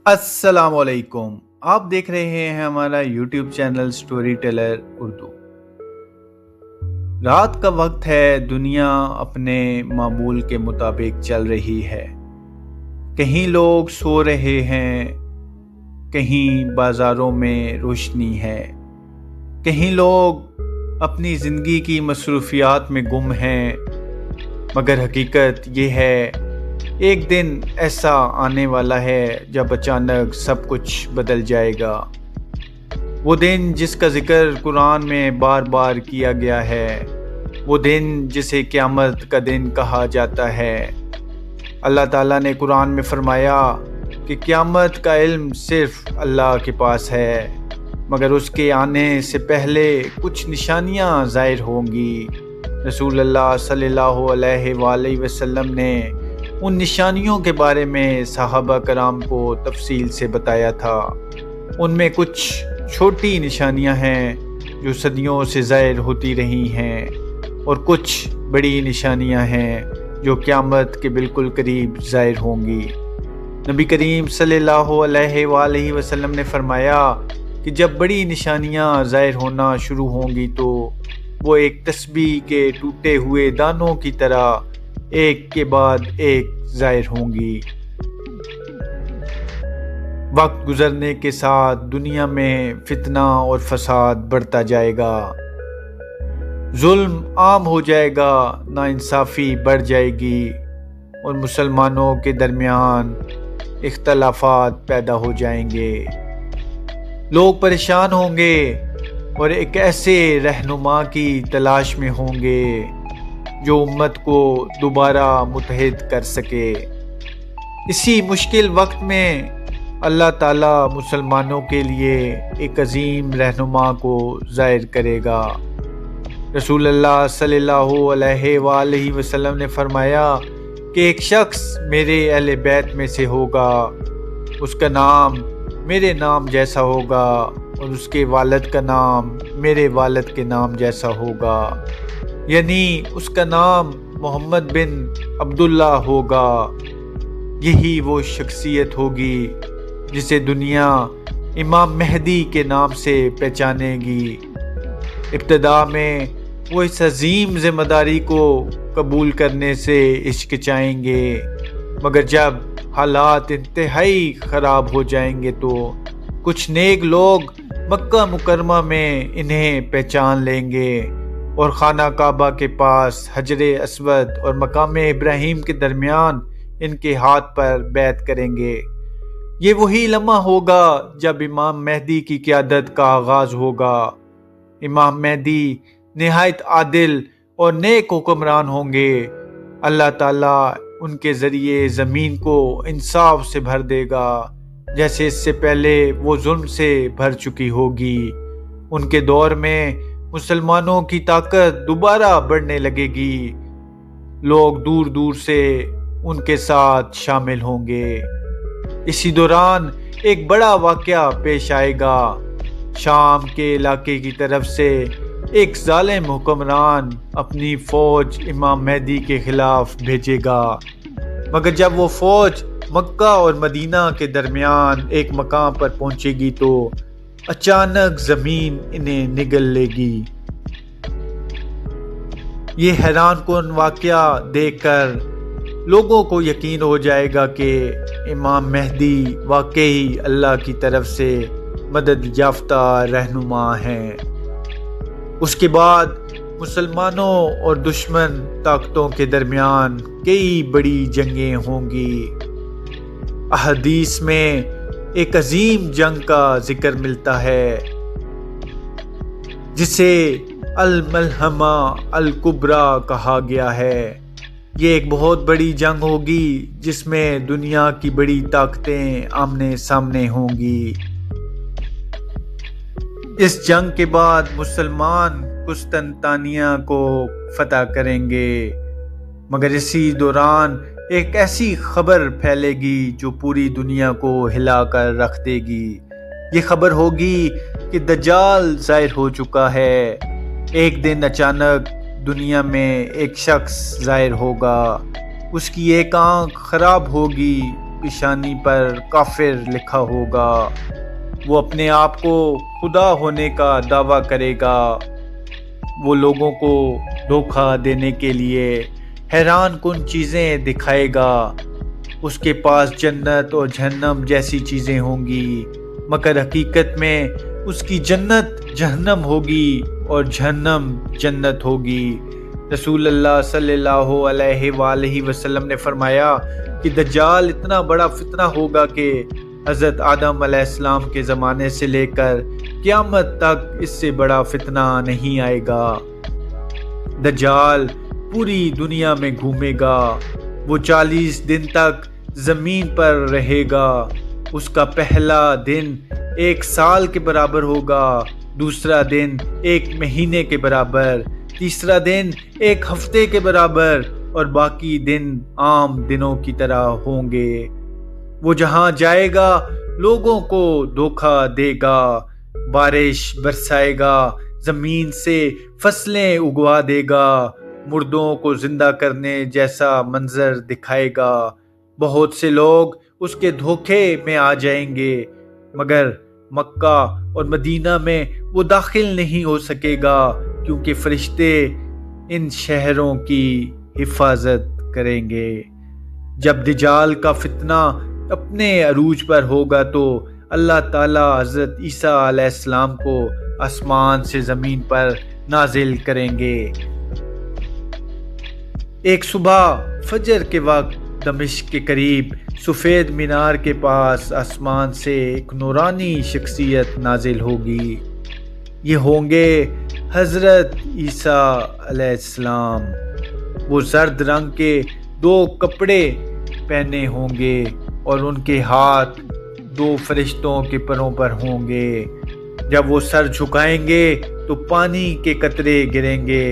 السلام علیکم۔ آپ دیکھ رہے ہیں ہمارا YouTube channel storyteller Urdu. رات کا وقت ہے، دنیا اپنے معمول کے مطابق چل رہی ہے۔ کہیں لوگ سو رہے ہیں، کہیں بازاروں میں روشنی ہے، کہیں لوگ اپنی زندگی کی مصروفیات میں گم ہیں، مگر حقیقت یہ ہے ایک دن ایسا آنے والا ہے جب اچانک سب کچھ بدل جائے گا۔ وہ دن جس کا ذکر قرآن میں بار بار کیا گیا ہے، وہ دن جسے قیامت کا دن کہا جاتا ہے۔ اللہ تعالیٰ نے قرآن میں فرمایا کہ قیامت کا علم صرف اللہ کے پاس ہے، مگر اس کے آنے سے پہلے کچھ نشانیاں ظاہر ہوں گی۔ رسول اللہ صلی اللہ علیہ وآلہ وسلم نے ان نشانیوں کے بارے میں صحابہ کرام کو تفصیل سے بتایا تھا۔ ان میں کچھ چھوٹی نشانیاں ہیں جو صدیوں سے ظاہر ہوتی رہی ہیں، اور کچھ بڑی نشانیاں ہیں جو قیامت کے بالکل قریب ظاہر ہوں گی۔ نبی کریم صلی اللہ علیہ وآلہ وسلم نے فرمایا کہ جب بڑی نشانیاں ظاہر ہونا شروع ہوں گی تو وہ ایک تسبیح کے ٹوٹے ہوئے دانوں کی طرح ایک کے بعد ایک ظاہر ہوں گی۔ وقت گزرنے کے ساتھ دنیا میں فتنہ اور فساد بڑھتا جائے گا، ظلم عام ہو جائے گا، ناانصافی بڑھ جائے گی، اور مسلمانوں کے درمیان اختلافات پیدا ہو جائیں گے۔ لوگ پریشان ہوں گے اور ایک ایسے رہنما کی تلاش میں ہوں گے جو امت کو دوبارہ متحد کر سکے۔ اسی مشکل وقت میں اللہ تعالیٰ مسلمانوں کے لیے ایک عظیم رہنما کو ظاہر کرے گا۔ رسول اللہ صلی اللہ علیہ وآلہ وسلم نے فرمایا کہ ایک شخص میرے اہل بیت میں سے ہوگا، اس کا نام میرے نام جیسا ہوگا، اور اس کے والد کا نام میرے والد کے نام جیسا ہوگا، یعنی اس کا نام محمد بن عبداللہ ہوگا۔ یہی وہ شخصیت ہوگی جسے دنیا امام مہدی کے نام سے پہچانے گی۔ ابتدا میں وہ اس عظیم ذمہ داری کو قبول کرنے سے ہچکچائیں گے، مگر جب حالات انتہائی خراب ہو جائیں گے تو کچھ نیک لوگ مکہ مکرمہ میں انہیں پہچان لیں گے، اور خانہ کعبہ کے پاس حجر اسود اور مقام ابراہیم کے درمیان ان کے ہاتھ پر بیعت کریں گے۔ یہ وہی لمحہ ہوگا جب امام مہدی کی قیادت کا آغاز ہوگا۔ امام مہدی نہایت عادل اور نیک حکمران ہوں گے۔ اللہ تعالیٰ ان کے ذریعے زمین کو انصاف سے بھر دے گا، جیسے اس سے پہلے وہ ظلم سے بھر چکی ہوگی۔ ان کے دور میں مسلمانوں کی طاقت دوبارہ بڑھنے لگے گی، لوگ دور دور سے ان کے ساتھ شامل ہوں گے۔ اسی دوران ایک بڑا واقعہ پیش آئے گا۔ شام کے علاقے کی طرف سے ایک ظالم حکمران اپنی فوج امام مہدی کے خلاف بھیجے گا، مگر جب وہ فوج مکہ اور مدینہ کے درمیان ایک مقام پر پہنچے گی تو اچانک زمین انہیں نگل لے گی۔ یہ حیران کن واقعہ دیکھ کر لوگوں کو یقین ہو جائے گا کہ امام مہدی واقعی اللہ کی طرف سے مدد یافتہ رہنما ہیں۔ اس کے بعد مسلمانوں اور دشمن طاقتوں کے درمیان کئی بڑی جنگیں ہوں گی۔ احادیث میں ایک عظیم جنگ کا ذکر ملتا ہے جسے الملحمہ الکبریٰ کہا گیا ہے۔ یہ ایک بہت بڑی جنگ ہوگی جس میں دنیا کی بڑی طاقتیں آمنے سامنے ہوں گی۔ اس جنگ کے بعد مسلمان قسطنطنیہ کو فتح کریں گے، مگر اسی دوران ایک ایسی خبر پھیلے گی جو پوری دنیا کو ہلا کر رکھ دے گی۔ یہ خبر ہوگی کہ دجال ظاہر ہو چکا ہے۔ ایک دن اچانک دنیا میں ایک شخص ظاہر ہوگا، اس کی ایک آنکھ خراب ہوگی، پیشانی پر کافر لکھا ہوگا۔ وہ اپنے آپ کو خدا ہونے کا دعویٰ کرے گا۔ وہ لوگوں کو دھوکہ دینے کے لیے حیران کن چیزیں دکھائے گا۔ اس کے پاس جنت اور جہنم جیسی چیزیں ہوں گی، مگر حقیقت میں اس کی جنت جہنم ہوگی اور جہنم جنت ہوگی۔ رسول اللہ صلی اللہ علیہ وآلہ وسلم نے فرمایا کہ دجال اتنا بڑا فتنہ ہوگا کہ حضرت آدم علیہ السلام کے زمانے سے لے کر قیامت تک اس سے بڑا فتنہ نہیں آئے گا۔ دجال پوری دنیا میں گھومے گا۔ وہ 40 دن تک زمین پر رہے گا۔ اس کا پہلا دن 1 سال کے برابر ہوگا، دوسرا دن 1 مہینے کے برابر، تیسرا دن 1 ہفتے کے برابر اور باقی دن عام دنوں کی طرح ہوں گے۔ وہ جہاں جائے گا لوگوں کو دھوکہ دے گا، بارش برسائے گا، زمین سے فصلیں اگوا دے گا، مردوں کو زندہ کرنے جیسا منظر دکھائے گا۔ بہت سے لوگ اس کے دھوکے میں آ جائیں گے، مگر مکہ اور مدینہ میں وہ داخل نہیں ہو سکے گا، کیونکہ فرشتے ان شہروں کی حفاظت کریں گے۔ جب دجال کا فتنہ اپنے عروج پر ہوگا تو اللہ تعالیٰ حضرت عیسیٰ علیہ السلام کو آسمان سے زمین پر نازل کریں گے۔ ایک صبح فجر کے وقت دمشق کے قریب سفید مینار کے پاس آسمان سے ایک نورانی شخصیت نازل ہوگی۔ یہ ہوں گے حضرت عیسیٰ علیہ السلام۔ وہ زرد رنگ کے 2 کپڑے پہنے ہوں گے اور ان کے ہاتھ 2 فرشتوں کے پروں پر ہوں گے۔ جب وہ سر جھکائیں گے تو پانی کے قطرے گریں گے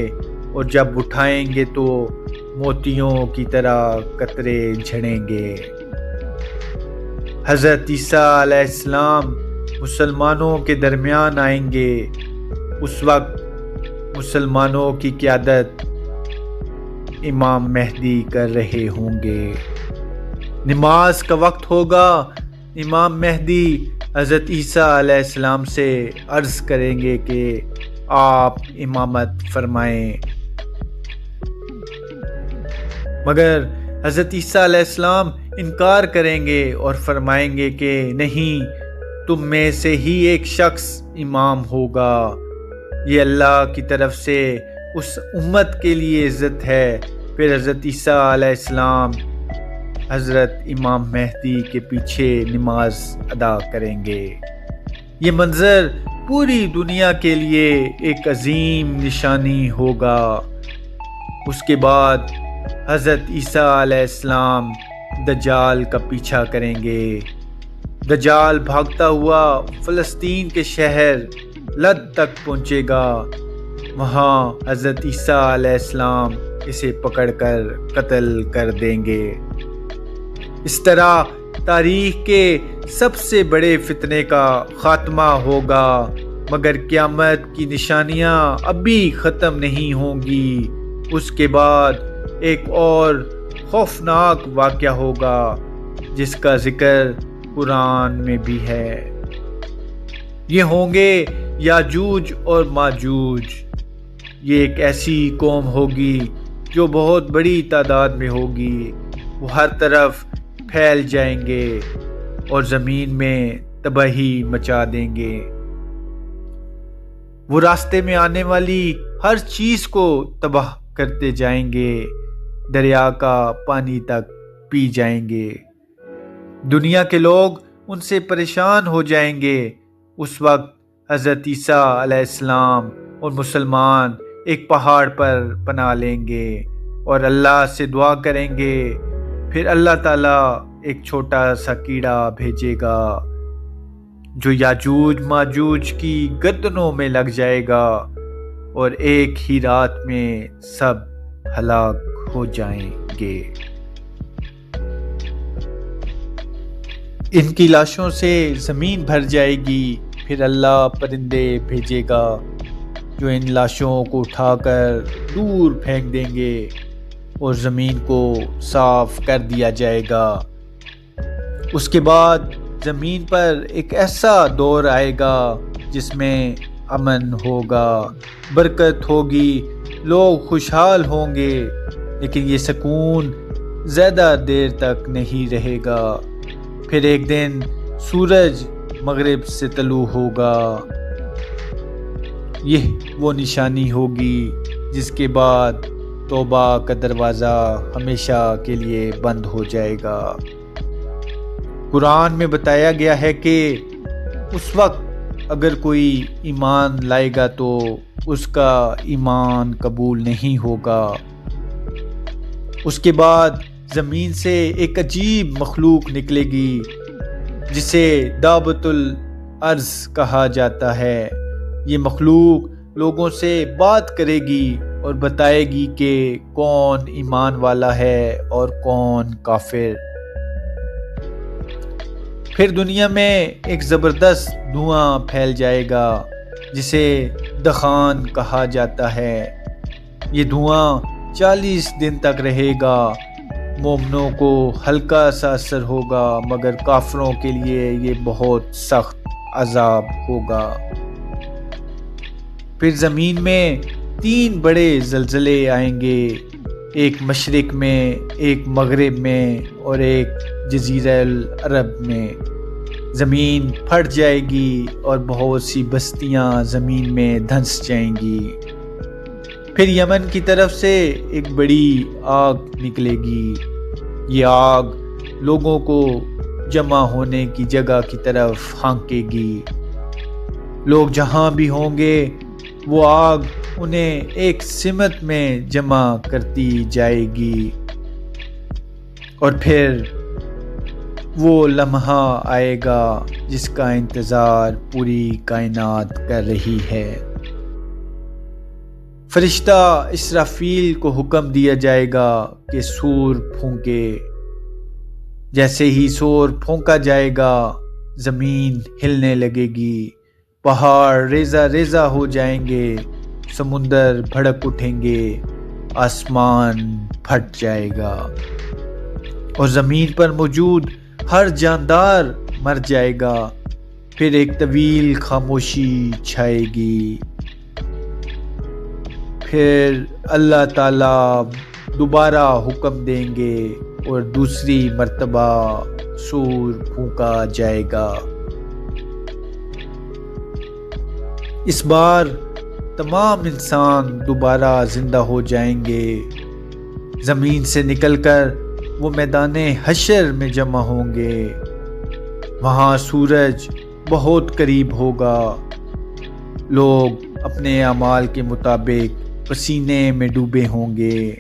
اور جب اٹھائیں گے تو موتیوں کی طرح قطرے جھڑیں گے۔ حضرت عیسیٰ علیہ السلام مسلمانوں کے درمیان آئیں گے۔ اس وقت مسلمانوں کی قیادت امام مہدی کر رہے ہوں گے۔ نماز کا وقت ہوگا۔ امام مہدی حضرت عیسیٰ علیہ السلام سے عرض کریں گے کہ آپ امامت فرمائیں، مگر حضرت عیسیٰ علیہ السلام انکار کریں گے اور فرمائیں گے کہ نہیں، تم میں سے ہی ایک شخص امام ہوگا۔ یہ اللہ کی طرف سے اس امت کے لیے عزت ہے۔ پھر حضرت عیسیٰ علیہ السلام حضرت امام مہدی کے پیچھے نماز ادا کریں گے۔ یہ منظر پوری دنیا کے لیے ایک عظیم نشانی ہوگا۔ اس کے بعد حضرت عیسیٰ علیہ السلام دجال کا پیچھا کریں گے۔ دجال بھاگتا ہوا فلسطین کے شہر لد تک پہنچے گا۔ وہاں حضرت عیسیٰ علیہ السلام اسے پکڑ کر قتل کر دیں گے۔ اس طرح تاریخ کے سب سے بڑے فتنے کا خاتمہ ہوگا، مگر قیامت کی نشانیاں ابھی ختم نہیں ہوں گی۔ اس کے بعد ایک اور خوفناک واقعہ ہوگا جس کا ذکر قرآن میں بھی ہے۔ یہ ہوں گے یاجوج اور ماجوج۔ یہ ایک ایسی قوم ہوگی جو بہت بڑی تعداد میں ہوگی۔ وہ ہر طرف پھیل جائیں گے اور زمین میں تباہی مچا دیں گے۔ وہ راستے میں آنے والی ہر چیز کو تباہ کرتے جائیں گے، دریا کا پانی تک پی جائیں گے۔ دنیا کے لوگ ان سے پریشان ہو جائیں گے۔ اس وقت حضرت عیسیٰ علیہ السلام اور مسلمان ایک پہاڑ پر پناہ لیں گے اور اللہ سے دعا کریں گے۔ پھر اللہ تعالیٰ ایک چھوٹا سا کیڑا بھیجے گا جو یاجوج ماجوج کی گردنوں میں لگ جائے گا اور ایک ہی رات میں سب ہلاک ہو جائیں گے۔ ان کی لاشوں سے زمین بھر جائے گی۔ پھر اللہ پرندے بھیجے گا جو ان لاشوں کو اٹھا کر دور پھینک دیں گے اور زمین کو صاف کر دیا جائے گا۔ اس کے بعد زمین پر ایک ایسا دور آئے گا جس میں امن ہوگا، برکت ہوگی، لوگ خوشحال ہوں گے، لیکن یہ سکون زیادہ دیر تک نہیں رہے گا۔ پھر ایک دن سورج مغرب سے طلوع ہوگا، یہ وہ نشانی ہوگی جس کے بعد توبہ کا دروازہ ہمیشہ کے لیے بند ہو جائے گا۔ قرآن میں بتایا گیا ہے کہ اس وقت اگر کوئی ایمان لائے گا تو اس کا ایمان قبول نہیں ہوگا۔ اس کے بعد زمین سے ایک عجیب مخلوق نکلے گی جسے دابۃ الارض کہا جاتا ہے۔ یہ مخلوق لوگوں سے بات کرے گی اور بتائے گی کہ کون ایمان والا ہے اور کون کافر۔ پھر دنیا میں ایک زبردست دھواں پھیل جائے گا جسے دخان کہا جاتا ہے۔ یہ دھواں 40 دن تک رہے گا۔ مومنوں کو ہلکا سا اثر ہوگا مگر کافروں کے لیے یہ بہت سخت عذاب ہوگا۔ پھر زمین میں 3 بڑے زلزلے آئیں گے، ایک مشرق میں، ایک مغرب میں اور ایک جزیرہ العرب میں۔ زمین پھٹ جائے گی اور بہت سی بستیاں زمین میں دھنس جائیں گی۔ پھر یمن کی طرف سے ایک بڑی آگ نکلے گی۔ یہ آگ لوگوں کو جمع ہونے کی جگہ کی طرف ہانکے گی۔ لوگ جہاں بھی ہوں گے وہ آگ انہیں ایک سمت میں جمع کرتی جائے گی، اور پھر وہ لمحہ آئے گا جس کا انتظار پوری کائنات کر رہی ہے۔ فرشتہ اسرافیل کو حکم دیا جائے گا کہ سور پھونکے۔ جیسے ہی سور پھونکا جائے گا زمین ہلنے لگے گی، پہاڑ ریزہ ریزہ ہو جائیں گے، سمندر بھڑک اٹھیں گے، آسمان پھٹ جائے گا اور زمین پر موجود ہر جاندار مر جائے گا۔ پھر ایک طویل خاموشی چھائے گی۔ پھر اللہ تعالیٰ دوبارہ حکم دیں گے اور دوسری مرتبہ سور پھونکا جائے گا۔ اس بار تمام انسان دوبارہ زندہ ہو جائیں گے، زمین سے نکل کر وہ میدان حشر میں جمع ہوں گے۔ وہاں سورج بہت قریب ہوگا۔ لوگ اپنے اعمال کے مطابق پسینے میں ڈوبے ہوں گے۔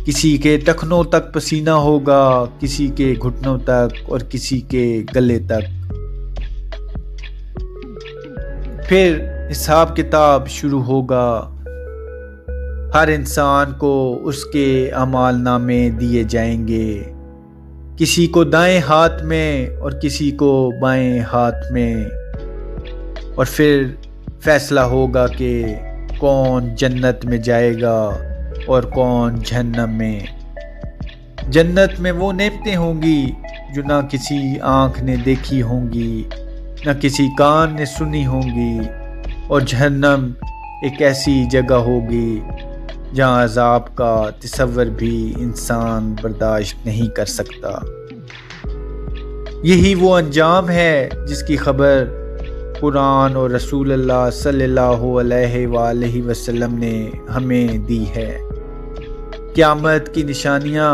کسی کے ٹخنوں تک پسینہ ہوگا، کسی کے گھٹنوں تک اور کسی کے گلے تک۔ پھر حساب کتاب شروع ہوگا۔ ہر انسان کو اس کے اعمال نامے دیے جائیں گے، کسی کو دائیں ہاتھ میں اور کسی کو بائیں ہاتھ میں، اور پھر فیصلہ ہوگا کہ کون جنت میں جائے گا اور کون جہنم میں۔ جنت میں وہ نعمتیں ہوں گی جو نہ کسی آنکھ نے دیکھی ہوں گی، نہ کسی کان نے سنی ہوں گی، اور جہنم ایک ایسی جگہ ہوگی جہاں عذاب کا تصور بھی انسان برداشت نہیں کر سکتا۔ یہی وہ انجام ہے جس کی خبر قرآن اور رسول اللہ صلی اللہ علیہ وآلہ وسلم نے ہمیں دی ہے۔ قیامت کی نشانیاں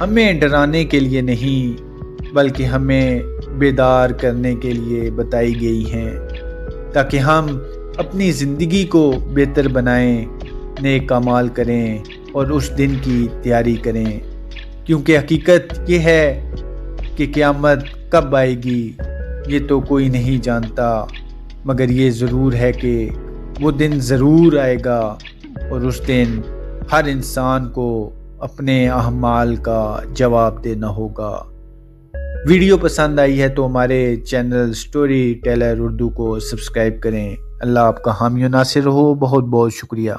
ہمیں ڈرانے کے لیے نہیں بلکہ ہمیں بیدار کرنے کے لیے بتائی گئی ہیں، تاکہ ہم اپنی زندگی کو بہتر بنائیں، نیک اعمال کریں اور اس دن کی تیاری کریں، کیونکہ حقیقت یہ ہے کہ قیامت کب آئے گی یہ تو کوئی نہیں جانتا، مگر یہ ضرور ہے کہ وہ دن ضرور آئے گا، اور اس دن ہر انسان کو اپنے اعمال کا جواب دینا ہوگا۔ ویڈیو پسند آئی ہے تو ہمارے چینل سٹوری ٹیلر اردو کو سبسکرائب کریں۔ اللہ آپ کا حامی و ناصر ہو۔ بہت بہت شکریہ۔